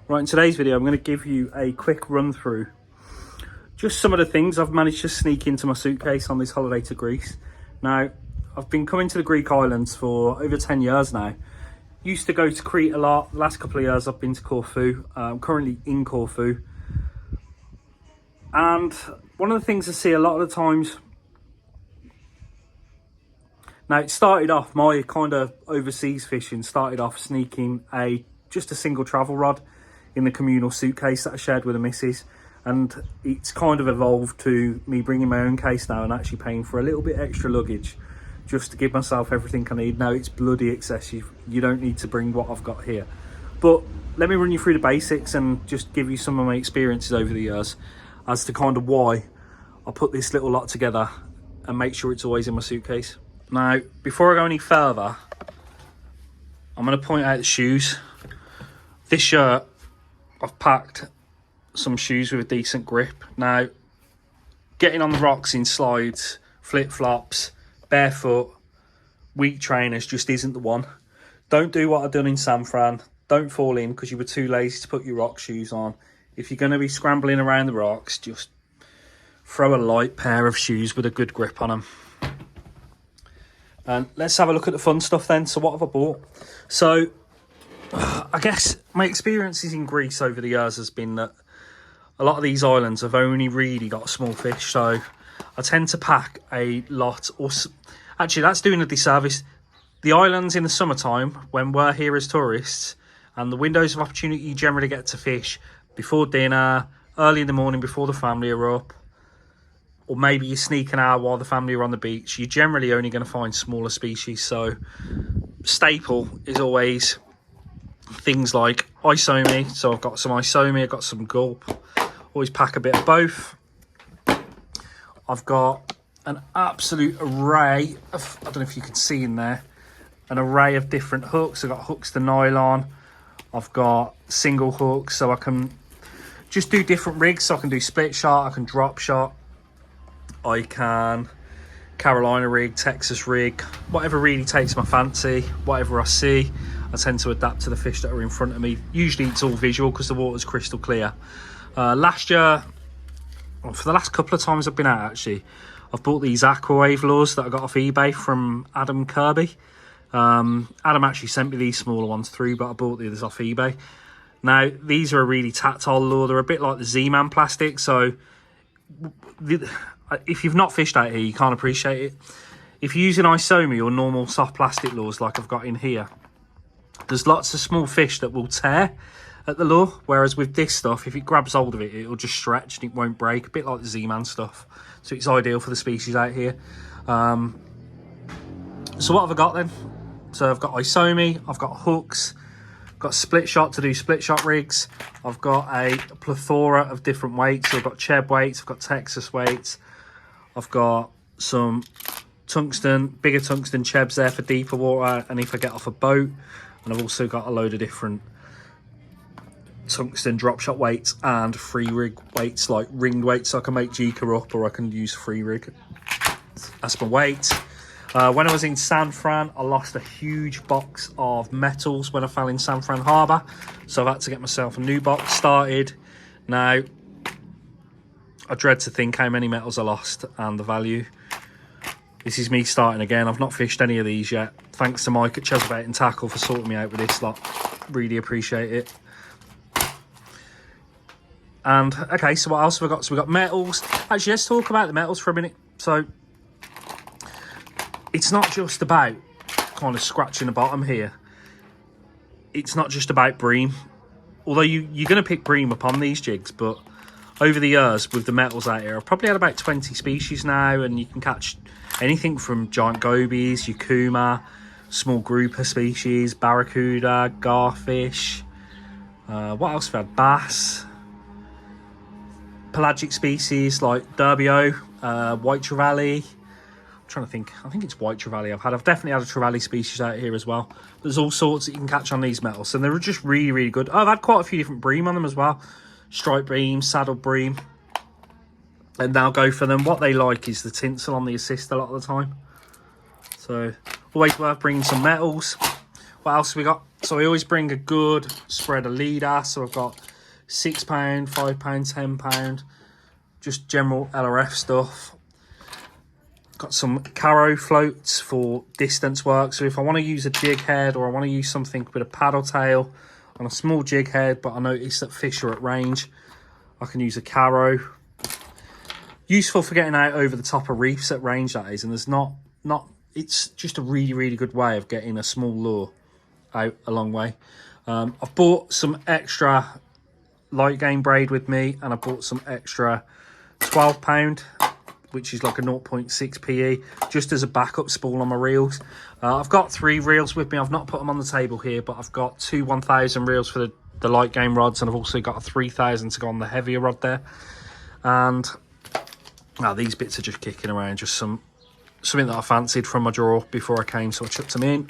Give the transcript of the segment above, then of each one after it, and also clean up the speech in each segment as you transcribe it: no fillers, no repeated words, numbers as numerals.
Right, in today's video I'm going to give you a quick run through just some of the things I've managed to sneak into my suitcase on this holiday to Greece. Now, I've been coming to the Greek islands for over 10 years now. Used to go to Crete a lot. The last couple of years I've been to Corfu. I'm currently in Corfu. And one of the things I see a lot of the times, now it started off, my kind of overseas fishing started off sneaking just a single travel rod in the communal suitcase that I shared with the missus, and it's kind of evolved to me bringing my own case now and actually paying for a little bit extra luggage just to give myself everything I need. Now it's bloody excessive, you don't need to bring what I've got here, but let me run you through the basics and just give you some of my experiences over the years as to kind of why I put this little lot together and make sure it's always in my suitcase. Now, before I go any further, I'm going to point out the shoes. This shirt, I've packed some shoes with a decent grip. Now, getting on the rocks in slides, flip-flops, barefoot, weak trainers just isn't the one. Don't do what I've done in San Fran. Don't fall in because you were too lazy to put your rock shoes on. If you're going to be scrambling around the rocks, just throw a light pair of shoes with a good grip on them. And let's have a look at the fun stuff then. So what have I bought? So I guess my experiences in Greece over the years has been that a lot of these islands have only really got small fish. So I tend to pack a lot, or actually that's doing a disservice. The islands in the summertime, when we're here as tourists, and the windows of opportunity you generally get to fish before dinner, early in the morning before the family are up, or maybe you're sneaking out while the family are on the beach, you're generally only going to find smaller species. So staple is always things like Isome. So I've got some Isome, I've got some gulp. Always pack a bit of both. I've got an absolute array of, I don't know if you can see in there, an array of different hooks. I've got hooks to nylon. I've got single hooks, so I can just do different rigs. So I can do split shot, I can drop shot, I can Carolina rig, Texas rig, whatever really takes my fancy, whatever I see. I tend to adapt to the fish that are in front of me. Usually it's all visual because the water's crystal clear. Last year, well, for the last couple of times I've been out actually, I've bought these Aquawave lures that I got off eBay from Adam Kirby. Adam actually sent me these smaller ones through, but I bought the others off eBay. Now, these are a really tactile lure. They're a bit like the Z-Man plastic, so if you've not fished out here, you can't appreciate it. If you're using Isome or normal soft plastic lures like I've got in here, there's lots of small fish that will tear at the lure, whereas with this stuff, if it grabs hold of it, it'll just stretch and it won't break, a bit like the Z-Man stuff. So it's ideal for the species out here. So what have I got then? So I've got Isome, I've got hooks, I've got split shot to do split shot rigs. I've got a plethora of different weights. So I've got Cheb weights, I've got Texas weights, I've got some tungsten, bigger tungsten Chebs there for deeper water and if I get off a boat. And I've also got a load of different tungsten drop shot weights and free rig weights, like ringed weights, so I can make Jika up or I can use free rig. That's my weight. When I was in San Fran, I lost a huge box of metals when I fell in San Fran Harbour, so I've had to get myself a new box started. Now, I dread to think how many metals I lost and the value. This is me starting again. I've not fished any of these yet. Thanks to Mike at Chesalbait and Tackle for sorting me out with this lot. Really appreciate it. And, okay, so what else have we got? So we've got metals. Actually, let's talk about the metals for a minute. So, it's not just about kind of scratching the bottom here. It's not just about bream. Although you're going to pick bream up on these jigs, but over the years with the metals out here, I've probably had about 20 species now, and you can catch anything from giant gobies, yukuma, small grouper species, barracuda, garfish. What else have we had? Bass. Pelagic species like derbio, white trevally. I'm trying to think. I think it's white trevally I've definitely had a trevally species out here as well. There's all sorts that you can catch on these metals, and they're just really, really good. Oh, I've had quite a few different bream on them as well. Stripe bream, saddle bream. And they'll go for them. What they like is the tinsel on the assist a lot of the time. So, always worth bringing some metals. what else have we got? So we always bring a good spread of leader. So I've got £6, £5, £10, just general LRF stuff. Got some Caro floats for distance work. So if I want to use a jig head, or I want to use something with a paddle tail on a small jig head, but I notice that fish are at range, I can use a Caro. Useful for getting out over the top of reefs at range, that is. And there's not it's just a really good way of getting a small lure out a long way. I've bought some extra light game braid with me, and I bought some extra 12-pound, which is like a 0.6 PE, just as a backup spool on my reels. I've got 3 reels with me. I've not put them on the table here, but I've got 2 1000 reels for the light game rods, and I've also got a 3000 to go on the heavier rod there. And these bits are just kicking around, just something that I fancied from my drawer before I came, so I chucked them in.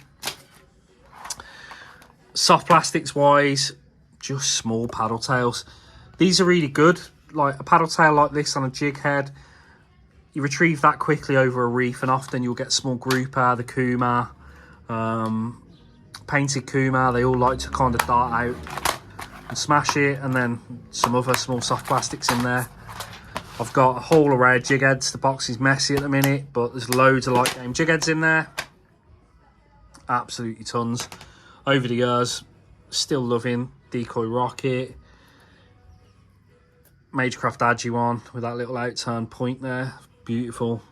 Soft plastics wise, just small paddle tails. These are really good. Like a paddle tail like this on a jig head, you retrieve that quickly over a reef, and often you'll get small grouper, the Kuma, painted Kuma. They all like to kind of dart out and smash it, and then some other small soft plastics in there. I've got a whole array of jig heads. The box is messy at the minute, but there's loads of light game jig heads in there. Absolutely tons. Over the years, still loving Decoy Rocket, Magecraft Agi one with that little outturn point there. Beautiful.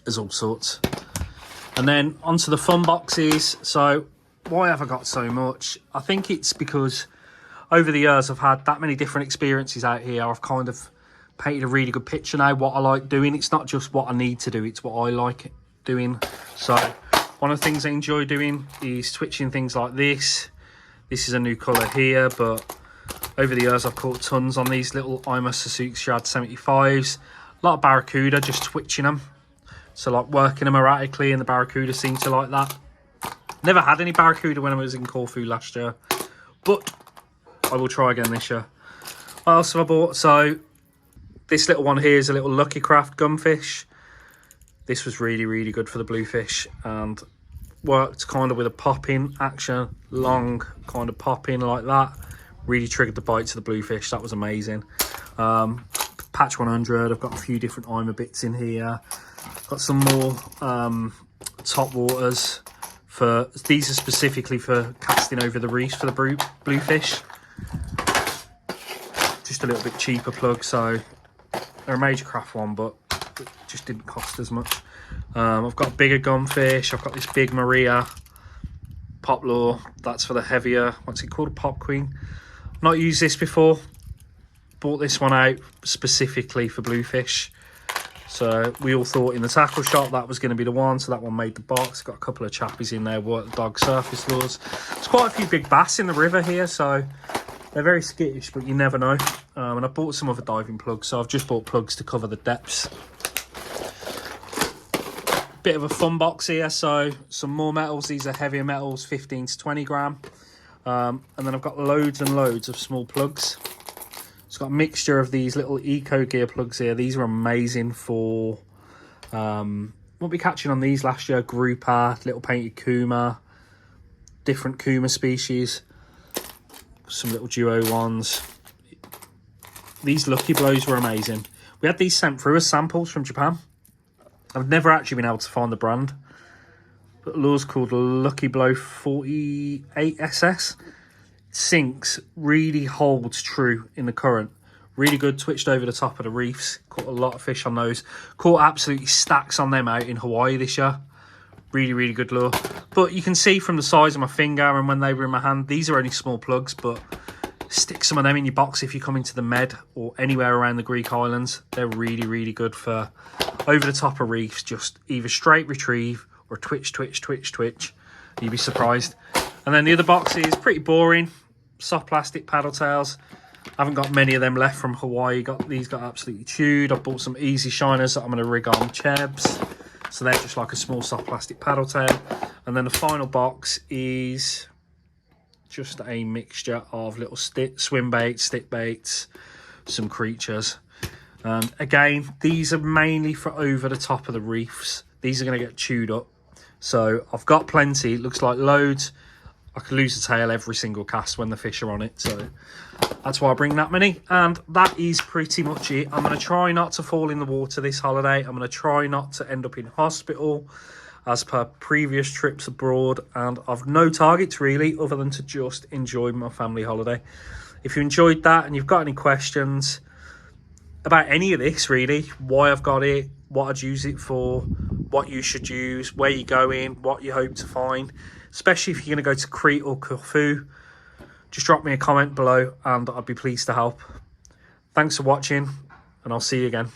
There's all sorts. And then onto the fun boxes. So why have I got so much? I think it's because over the years I've had that many different experiences out here. I've kind of painted a really good picture now what I like doing. It's not just what I need to do, it's what I like doing. So one of the things I enjoy doing is twitching things like this. This is a new colour here, but over the years I've caught tons on these little Isome Suzuki Shad 75s. A lot of barracuda, just twitching them. So like working them erratically, and the barracuda seem to like that. Never had any barracuda when I was in Corfu last year, but I will try again this year. What else have I bought? So this little one here is a little Lucky Craft gunfish. This was really good for the bluefish, and worked kind of with a pop-in action, long kind of pop-in like that. Really triggered the bites of the bluefish. That was amazing. Patch 100. I've got a few different Isome bits in here. Got some more top waters. These are specifically for casting over the reefs for the bluefish. Just a little bit cheaper plug, so they're a Magecraft one, but it just didn't cost as much. I've got bigger gunfish. I've got this big Maria pop lure. That's for the heavier, what's it called, a pop queen. Not used this before. Bought this one out specifically for bluefish. So we all thought in the tackle shop that was going to be the one, so that one made the box. Got a couple of chappies in there, work the dog surface lures. There's quite a few big bass in the river here, so they're very skittish, but you never know. And I bought some other diving plugs, so I've just bought plugs to cover the depths. Bit of a fun box here, so some more metals. These are heavier metals, 15 to 20 gram. And then I've got loads and loads of small plugs. It's got a mixture of these little eco gear plugs here. These are amazing for what we catching on these last year. Grouper, little painted Kuma, different Kuma species, some little duo ones. These Lucky Blows were amazing. We had these sent through as samples from Japan. I've never actually been able to find the brand, but the lure's called Lucky Blow 48SS. Sinks, really holds true in the current. Really good, twitched over the top of the reefs. Caught a lot of fish on those. Caught absolutely stacks on them out in Hawaii this year. Really good lure. But you can see from the size of my finger and when they were in my hand, these are only small plugs, but stick some of them in your box if you come into the Med or anywhere around the Greek islands. They're really good for over the top of reefs. Just either straight retrieve or twitch. You'd be surprised. And then the other box is pretty boring. Soft plastic paddle tails. I haven't got many of them left from Hawaii. These got absolutely chewed. I bought some easy shiners that I'm going to rig on Chebs. So they're just like a small soft plastic paddle tail. And then the final box is just a mixture of little swim baits, stick baits, some creatures. And again, these are mainly for over the top of the reefs. These are going to get chewed up. So I've got plenty. It looks like loads. I could lose a tail every single cast when the fish are on it. So that's why I bring that many. And that is pretty much it. I'm going to try not to fall in the water this holiday. I'm going to try not to end up in hospital as per previous trips abroad. And I've no targets really other than to just enjoy my family holiday. If you enjoyed that and you've got any questions about any of this really, why I've got it, what I'd use it for, what you should use, where you're going, what you hope to find, especially if you're going to go to Crete or Corfu, just drop me a comment below and I'd be pleased to help. Thanks for watching and I'll see you again.